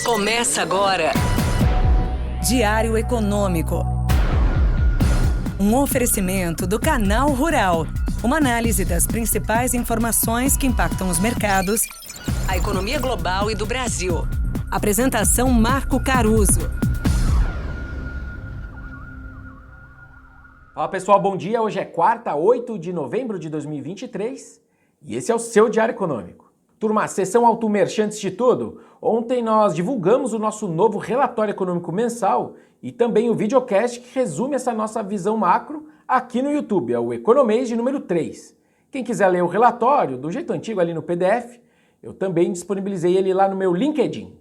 Começa agora. Diário Econômico. Um oferecimento do Canal Rural. Uma análise das principais informações que impactam os mercados, A economia global e do Brasil. Apresentação Marco Caruso. Fala pessoal, bom dia. Hoje é quarta, 8 de novembro de 2023 e esse é o seu Diário Econômico. Turma, sessão Automerchan antes de tudo. Ontem nós divulgamos o nosso novo relatório econômico mensal e também o videocast que resume essa nossa visão macro aqui no YouTube, é o Economês de número 3. Quem quiser ler o relatório, do jeito antigo ali no PDF, eu também disponibilizei ele lá no meu LinkedIn.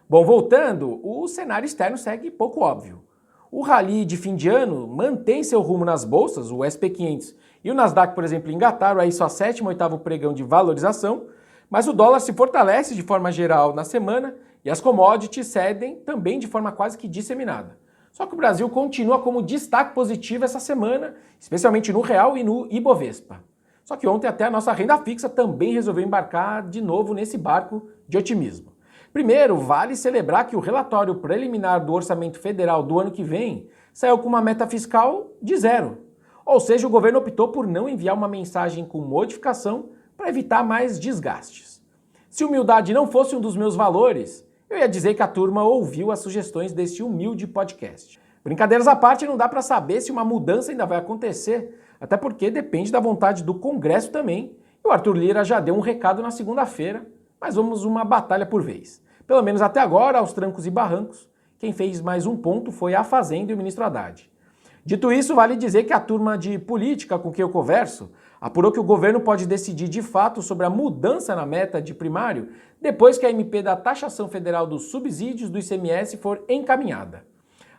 Bom, voltando, o cenário externo segue pouco óbvio. O rally de fim de ano mantém seu rumo nas bolsas, o SP500 e o Nasdaq, por exemplo, engataram aí sua sétima e oitavo pregão de valorização, mas o dólar se fortalece de forma geral na semana e as commodities cedem também de forma quase que disseminada. Só que o Brasil continua como destaque positivo essa semana, especialmente no real e no Ibovespa. Só que ontem até a nossa renda fixa também resolveu embarcar de novo nesse barco de otimismo. Primeiro, vale celebrar que o relatório preliminar do Orçamento Federal do ano que vem saiu com uma meta fiscal de zero. Ou seja, o governo optou por não enviar uma mensagem com modificação para evitar mais desgastes. Se humildade não fosse um dos meus valores, eu ia dizer que a turma ouviu as sugestões desse humilde podcast. Brincadeiras à parte, não dá para saber se uma mudança ainda vai acontecer, até porque depende da vontade do Congresso também. E o Arthur Lira já deu um recado na segunda-feira, mas vamos uma batalha por vez. Pelo menos até agora, aos trancos e barrancos, quem fez mais um ponto foi a Fazenda e o ministro Haddad. Dito isso, vale dizer que a turma de política com quem eu converso apurou que o governo pode decidir de fato sobre a mudança na meta de primário depois que a MP da taxação federal dos subsídios do ICMS for encaminhada.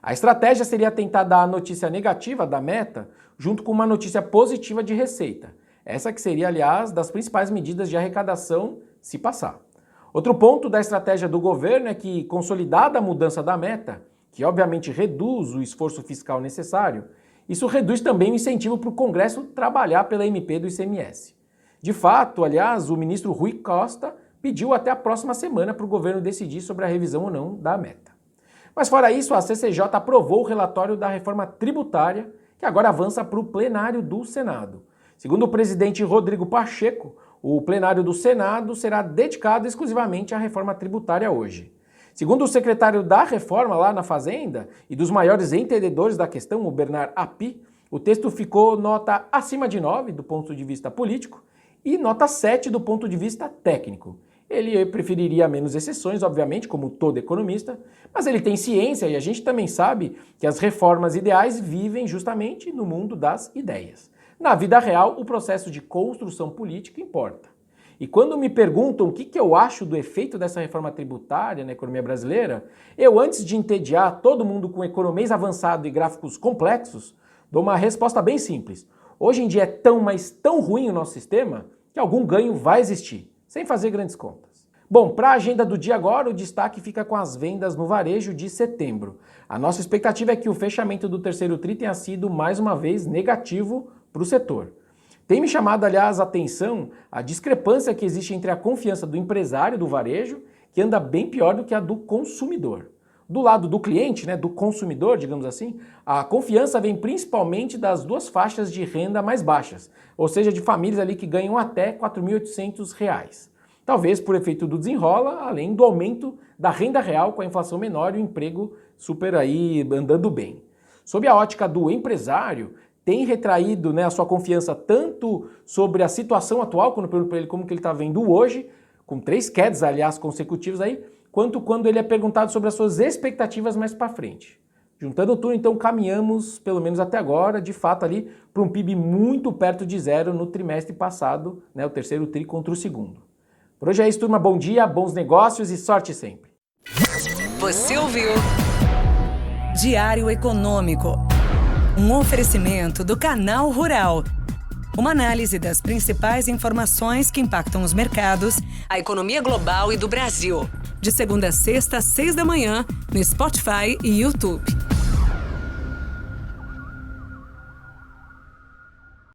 A estratégia seria tentar dar a notícia negativa da meta junto com uma notícia positiva de receita. Essa que seria, aliás, das principais medidas de arrecadação se passar. Outro ponto da estratégia do governo é que, consolidada a mudança da meta, que obviamente reduz o esforço fiscal necessário, isso reduz também o incentivo para o Congresso trabalhar pela MP do ICMS. De fato, aliás, o ministro Rui Costa pediu até a próxima semana para o governo decidir sobre a revisão ou não da meta. Mas fora isso, a CCJ aprovou o relatório da reforma tributária, que agora avança para o plenário do Senado. Segundo o presidente Rodrigo Pacheco, o plenário do Senado será dedicado exclusivamente à reforma tributária hoje. Segundo o secretário da reforma lá na Fazenda e dos maiores entendedores da questão, o Bernard Api, o texto ficou nota acima de 9 do ponto de vista político e nota 7 do ponto de vista técnico. Ele preferiria menos exceções, obviamente, como todo economista, mas ele tem ciência e a gente também sabe que as reformas ideais vivem justamente no mundo das ideias. Na vida real, o processo de construção política importa. E quando me perguntam o que eu acho do efeito dessa reforma tributária na economia brasileira, eu, antes de entediar todo mundo com economês avançado e gráficos complexos, dou uma resposta bem simples. Hoje em dia é tão, mas tão ruim o nosso sistema que algum ganho vai existir, sem fazer grandes contas. Bom, para a agenda do dia agora, o destaque fica com as vendas no varejo de setembro. A nossa expectativa é que o fechamento do terceiro tri tenha sido, mais uma vez, negativo para o setor. Tem me chamado, aliás, a atenção a discrepância que existe entre a confiança do empresário do varejo, que anda bem pior do que a do consumidor. Do lado do cliente, do consumidor, digamos assim, a confiança vem principalmente das duas faixas de renda mais baixas, ou seja, de famílias ali que ganham até R$ 4.800. Talvez por efeito do desenrola, além do aumento da renda real com a inflação menor e o emprego super aí andando bem. Sob a ótica do empresário, tem retraído a sua confiança tanto sobre a situação atual, quando eu pergunto para ele como que ele está vendo hoje, com 3 quedas, aliás, consecutivas aí, quanto quando ele é perguntado sobre as suas expectativas mais para frente. Juntando tudo, então, caminhamos, pelo menos até agora, de fato ali, para um PIB muito perto de zero no trimestre passado, o terceiro tri contra o segundo. Por hoje é isso, turma. Bom dia, bons negócios e sorte sempre. Você ouviu? Diário Econômico. Um oferecimento do Canal Rural. Uma análise das principais informações que impactam os mercados, A economia global e do Brasil. de segunda a sexta, às 6 da manhã, no Spotify e YouTube.